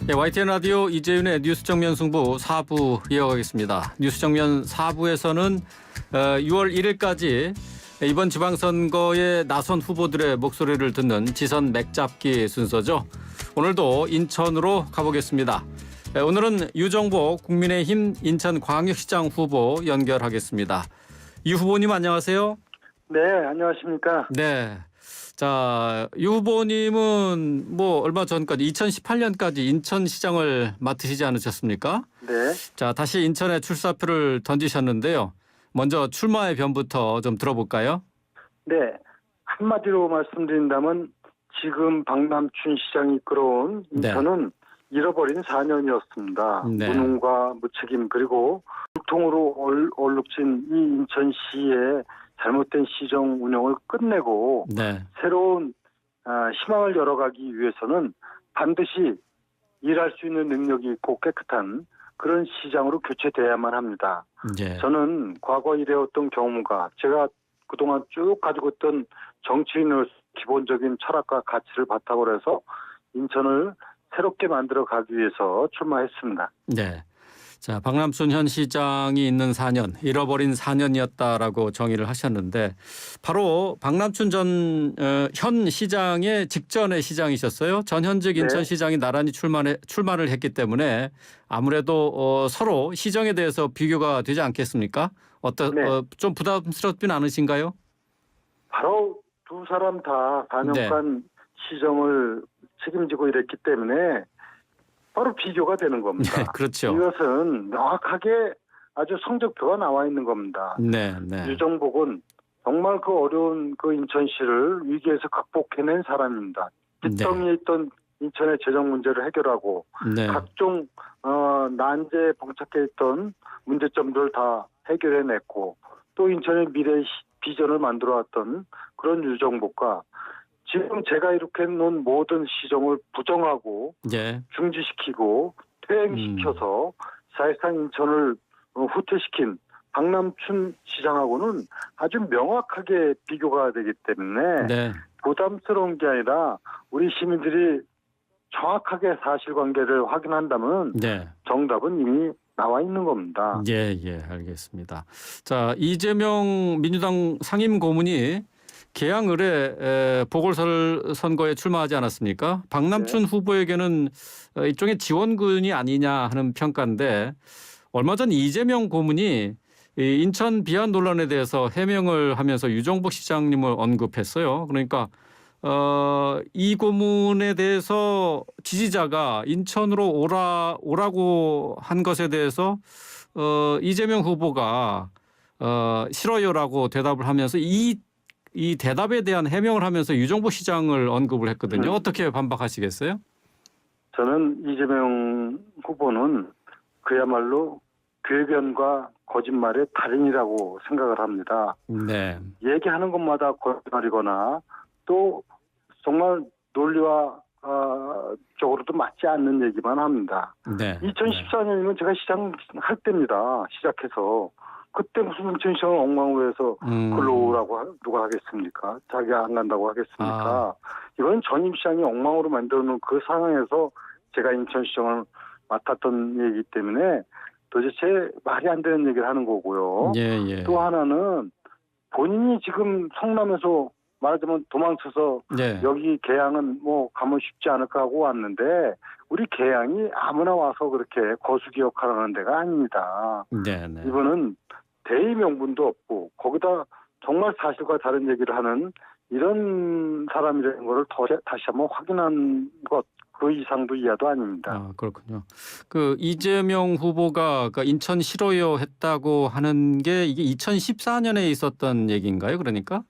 네, YTN 라디오 이재윤의 뉴스 정면 승부 4부 이어가겠습니다. 뉴스 정면 4부에서는 6월 1일까지 이번 지방선거에 나선 후보들의 목소리를 듣는 지선 맥잡기 순서죠. 오늘도 인천으로 가보겠습니다. 오늘은 유정복 국민의힘 인천광역시장 후보 연결하겠습니다. 유 후보님 안녕하세요. 네, 안녕하십니까. 네. 자, 유 후보님은 뭐 얼마 전까지 2018년까지 인천시장을 맡으시지 않으셨습니까? 네. 자, 다시 인천에 출사표를 던지셨는데요. 먼저 출마의 변부터 좀 들어볼까요? 네. 한마디로 말씀드린다면 지금 박남춘 시장이 이끌어온 인천은 잃어버린 4년이었습니다. 네. 무능과 무책임 그리고 불통으로 얼룩진 이 인천시의 잘못된 시정 운영을 끝내고 네. 새로운 희망을 열어가기 위해서는 반드시 일할 수 있는 능력이 있고 깨끗한 그런 시장으로 교체돼야만 합니다. 네. 저는 과거 이래왔던 경우가 제가 그동안 쭉 가지고 있던 정치인의 기본적인 철학과 가치를 바탕으로 해서 인천을 새롭게 만들어 가기 위해서 출마했습니다. 네. 자, 박남춘 현 시장이 있는 4년, 잃어버린 4년이었다라고 정의를 하셨는데 바로 박남춘 현 시장의 직전의 시장이셨어요. 전현직 인천시장이 나란히 출마를 했기 때문에 아무래도 서로 시정에 대해서 비교가 되지 않겠습니까? 좀 부담스럽진 않으신가요? 바로 두 사람 다 4년간 시정을 책임지고 이랬기 때문에 바로 비교가 되는 겁니다. 네, 그렇죠. 이것은 명확하게 아주 성적표가 나와 있는 겁니다. 네. 유정복은 정말 그 어려운 그 인천시를 위기에서 극복해낸 사람입니다. 뒷덩이에 있던 인천의 재정 문제를 해결하고 각종 난제에 봉착해 있던 문제점들을 다 해결해냈고 또 인천의 미래 비전을 만들어왔던 그런 유정복과 지금 제가 이렇게 놓은 모든 시정을 부정하고 중지시키고 퇴행시켜서 사실상 인천을 후퇴시킨 박남춘 시장하고는 아주 명확하게 비교가 되기 때문에 부담스러운 게 아니라 우리 시민들이 정확하게 사실관계를 확인한다면 정답은 이미 나와 있는 겁니다. 예, 알겠습니다. 자, 이재명 민주당 상임고문이 개항 의뢰 보궐선거에 출마하지 않았습니까? 박남춘 후보에게는 일종의 지원군이 아니냐 하는 평가인데 얼마 전 이재명 고문이 인천 비한 논란에 대해서 해명을 하면서 유정복 시장님을 언급했어요. 그러니까 이 고문에 대해서 지지자가 인천으로 오라고 한 것에 대해서 이재명 후보가 싫어요라고 대답을 하면서 이 대답에 대한 해명을 하면서 유정복 시장을 언급을 했거든요. 어떻게 반박하시겠어요? 저는 이재명 후보는 그야말로 궤변과 거짓말의 달인이라고 생각을 합니다. 네. 얘기하는 것마다 거짓말이거나 또 정말 논리와 적으로도 맞지 않는 얘기만 합니다. 2014년이면 제가 시장할 때입니다. 시작해서. 그때 무슨 인천시장을 엉망으로 해서 글로 오라고 누가 하겠습니까? 자기가 안 간다고 하겠습니까? 이건 전임 시장이 엉망으로 만들어놓은 그 상황에서 제가 인천시장을 맡았던 얘기이기 때문에 도대체 말이 안 되는 얘기를 하는 거고요. 또 하나는 본인이 지금 성남에서 말하자면 도망쳐서 여기 계양은 뭐 가면 쉽지 않을까 하고 왔는데 우리 계양이 아무나 와서 그렇게 거수기 역할을 하는 데가 아닙니다. 이번은 대의 명분도 없고 거기다 정말 사실과 다른 얘기를 하는 이런 사람이라는 걸 다시 한번 확인한 것, 그 이상도 이하도 아닙니다. 그렇군요. 그 이재명 후보가 인천 싫어요 했다고 하는 게 이게 2014년에 있었던 얘기인가요? 그러니까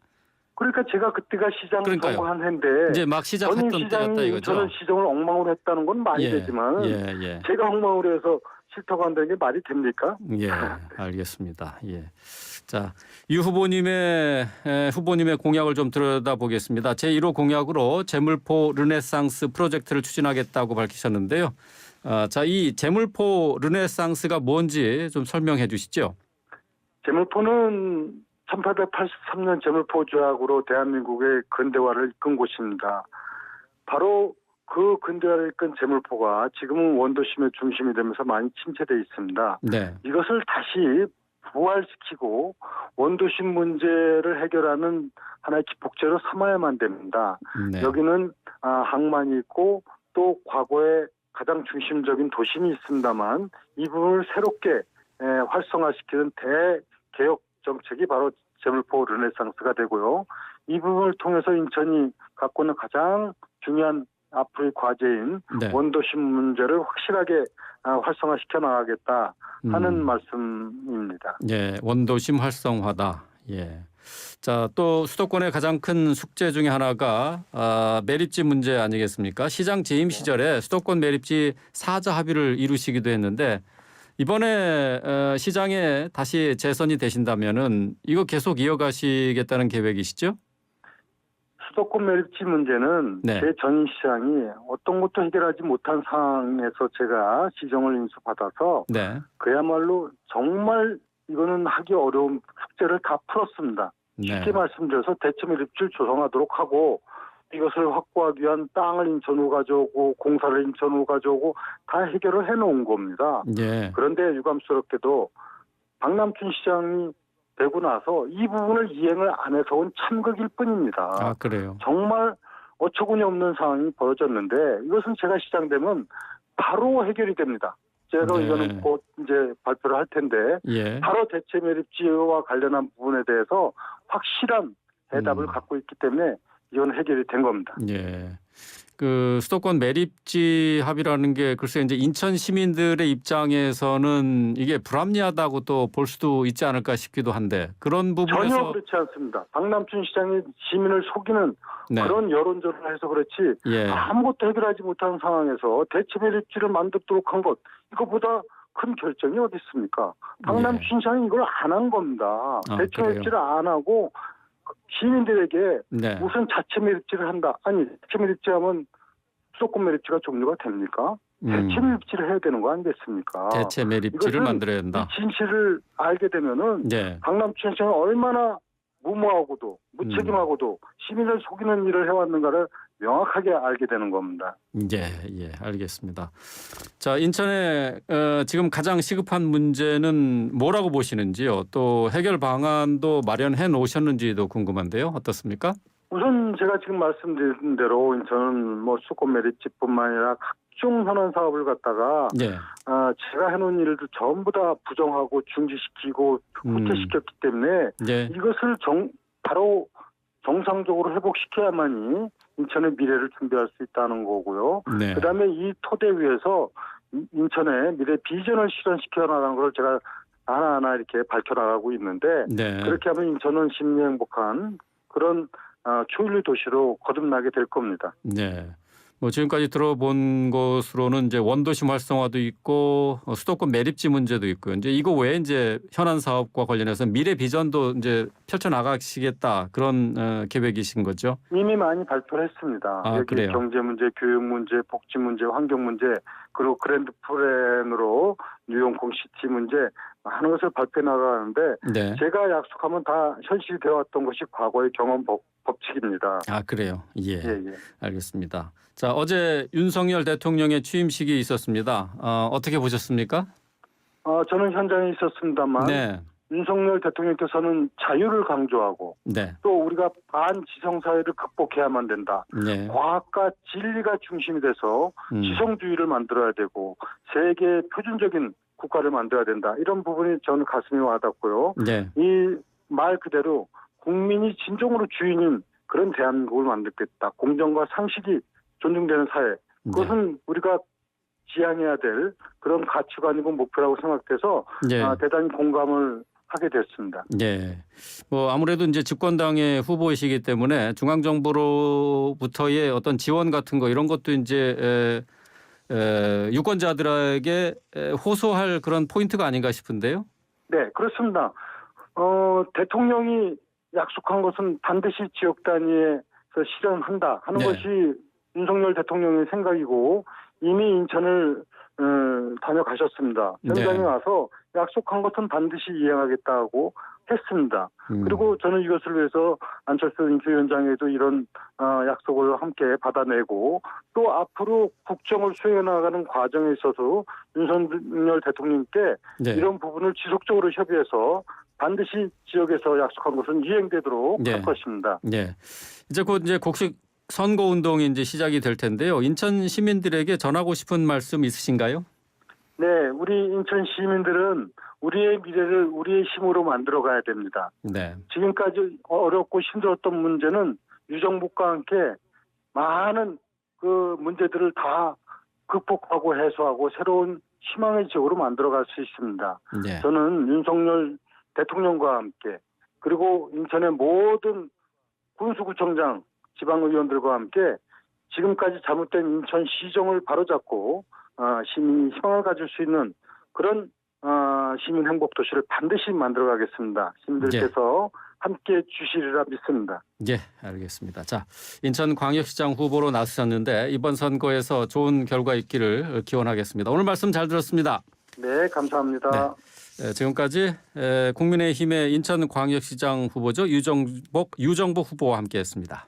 제가 그때가 시장 선거한 해인데 이제 막 시작했던 때였다 이거죠. 저는 시정을 엉망으로 했다는 건 말이 되지만 제가 엉망으로 해서 싫다고 한다는 게 말이 됩니까? 알겠습니다. 자, 유 후보님의 공약을 좀 들여다보겠습니다. 제1호 공약으로 재물포 르네상스 프로젝트를 추진하겠다고 밝히셨는데요. 자, 이 재물포 르네상스가 뭔지 좀 설명해 주시죠. 재물포는 1883년 재물포 조약으로 대한민국의 근대화를 이끈 곳입니다. 바로 그 근대화를 이끈 제물포가 지금은 원도심의 중심이 되면서 많이 침체되어 있습니다. 네. 이것을 다시 부활시키고 원도심 문제를 해결하는 하나의 기폭제로 삼아야만 됩니다. 네. 여기는 항만이 있고 또 과거에 가장 중심적인 도심이 있습니다만 이 부분을 새롭게 활성화시키는 대개혁 정책이 바로 제물포 르네상스가 되고요. 이 부분을 통해서 인천이 갖고 있는 가장 중요한 앞으로의 과제인 네. 원도심 문제를 확실하게 활성화시켜 나가겠다 하는 말씀입니다. 예, 원도심 활성화다. 예. 자, 또 수도권의 가장 큰 숙제 중에 하나가 매립지 문제 아니겠습니까? 시장 재임 시절에 수도권 매립지 사자 합의를 이루시기도 했는데 이번에 시장에 다시 재선이 되신다면은 이거 계속 이어가시겠다는 계획이시죠? 수도권 매립지 문제는 네. 제 전 시장이 어떤 것도 해결하지 못한 상황에서 제가 시정을 인수받아서 네. 그야말로 정말 이거는 하기 어려운 숙제를 다 풀었습니다. 네. 쉽게 말씀드려서 대체 매립지를 조성하도록 하고 이것을 확보하기 위한 땅을 인천으로 가져오고 공사를 인천으로 가져오고 다 해결을 해놓은 겁니다. 예. 그런데 유감스럽게도 박남춘 시장이 되고 나서 이 부분을 이행을 안 해서 온 참극일 뿐입니다. 아, 그래요. 정말 어처구니 없는 상황이 벌어졌는데 이것은 제가 시장 되면 바로 해결이 됩니다. 제가 네. 이거는 곧 이제 발표를 할 텐데 예. 바로 대체 매립지와 관련한 부분에 대해서 확실한 해답을 갖고 있기 때문에 이건 해결이 된 겁니다. 예. 그 수도권 매립지 합의라는 게 글쎄 이제 인천 시민들의 입장에서는 이게 불합리하다고 또 볼 수도 있지 않을까 싶기도 한데 그런 부분에서 전혀 그렇지 않습니다. 박남춘 시장이 시민을 속이는 네. 그런 여론전을 해서 그렇지 예. 아무것도 해결하지 못한 상황에서 대체 매립지를 만들도록 한 것 이거보다 큰 결정이 어디 있습니까? 박남춘 시장이 이걸 안 한 겁니다. 대체 그래요? 매립지를 안 하고 시민들에게 네. 무슨 자체 매립지를 한다. 아니 대체 매립지 하면 수도권 매립지가 종류가 됩니까? 대체 매립지를 해야 되는 거 아니겠습니까? 대체 매립지를 이것은 만들어야 된다. 이 진실을 알게 되면은 예. 박남춘 시장이 얼마나 무모하고도 무책임하고도 시민을 속이는 일을 해왔는가를 명확하게 알게 되는 겁니다. 예, 예, 알겠습니다. 자, 인천에 지금 가장 시급한 문제는 뭐라고 보시는지요? 또 해결 방안도 마련해 놓으셨는지도 궁금한데요. 어떻습니까? 우선 제가 지금 말씀드린 대로 인천은 뭐 수도권 매립지뿐만 아니라 각종 현안 사업을 갖다가 예. 제가 해놓은 일도 전부 다 부정하고 중지시키고 후퇴시켰기 때문에 예. 이것을 바로 정상적으로 회복시켜야만이 인천의 미래를 준비할 수 있다는 거고요. 네. 그다음에 이 토대 위에서 인천의 미래 비전을 실현시켜 나가는 걸 제가 하나하나 이렇게 밝혀나가고 있는데 네. 그렇게 하면 인천은 심리 행복한 그런 초일류 도시로 거듭나게 될 겁니다. 네. 뭐 지금까지 들어본 것으로는 이제 원도심 활성화도 있고 수도권 매립지 문제도 있고 이제 이거 외에 이제 현안 사업과 관련해서 미래 비전도 이제 펼쳐 나가시겠다 그런 계획이신 거죠? 이미 많이 발표를 했습니다. 아, 여기 그래요? 경제 문제, 교육 문제, 복지 문제, 환경 문제, 그리고 그랜드 플랜으로 뉴욕 공시티 문제 하는 것을 발표해 나가는데 네. 제가 약속하면 다 현실되어 왔던 것이 과거의 경험 법칙입니다. 아, 그래요. 예. 예. 알겠습니다. 자, 어제 윤석열 대통령의 취임식이 있었습니다. 어떻게 보셨습니까? 저는 현장에 있었습니다만 네. 윤석열 대통령께서는 자유를 강조하고 네. 또 우리가 반지성사회를 극복해야만 된다. 네. 과학과 진리가 중심이 돼서 지성주의를 만들어야 되고 세계 표준적인 국가를 만들어야 된다. 이런 부분이 저는 가슴에 와닿고요. 네. 이 말 그대로 국민이 진정으로 주인인 그런 대한민국을 만들겠다. 공정과 상식이 존중되는 사회. 그것은 우리가 지향해야 될 그런 가치관이고 목표라고 생각돼서 네. 대단히 공감을 하게 됐습니다. 네. 뭐 아무래도 이제 집권당의 후보이시기 때문에 중앙 정부로부터의 어떤 지원 같은 거 이런 것도 이제 유권자들에게 호소할 그런 포인트가 아닌가 싶은데요. 네, 그렇습니다. 대통령이 약속한 것은 반드시 지역 단위에서 실현한다 하는 네. 것이 윤석열 대통령의 생각이고 이미 인천을 다녀가셨습니다. 현장에 네. 와서 약속한 것은 반드시 이행하겠다고 했습니다. 그리고 저는 이것을 위해서 안철수 인수위원장에도 이런 약속을 함께 받아내고 또 앞으로 국정을 수행해 나가는 과정에 있어서 윤석열 대통령께 네. 이런 부분을 지속적으로 협의해서 반드시 지역에서 약속한 것은 이행되도록 네. 할 것입니다. 네. 이제 곧 이제 곡식 선거 운동이 이제 시작이 될 텐데요. 인천 시민들에게 전하고 싶은 말씀 있으신가요? 네, 우리 인천 시민들은 우리의 미래를 우리의 힘으로 만들어 가야 됩니다. 네. 지금까지 어렵고 힘들었던 문제는 유정복과 함께 많은 그 문제들을 다 극복하고 해소하고 새로운 희망의 지역으로 만들어갈 수 있습니다. 네. 저는 윤석열 대통령과 함께 그리고 인천의 모든 군수구청장, 지방의원들과 함께 지금까지 잘못된 인천시정을 바로잡고 시민이 희망을 가질 수 있는 그런 시민 행복 도시를 반드시 만들어가겠습니다. 시민들께서 함께해 주시리라 믿습니다. 네, 알겠습니다. 자, 인천광역시장 후보로 나서셨는데 이번 선거에서 좋은 결과 있기를 기원하겠습니다. 오늘 말씀 잘 들었습니다. 네, 감사합니다. 네, 지금까지 국민의힘의 인천광역시장 후보죠. 유정복 후보와 함께했습니다.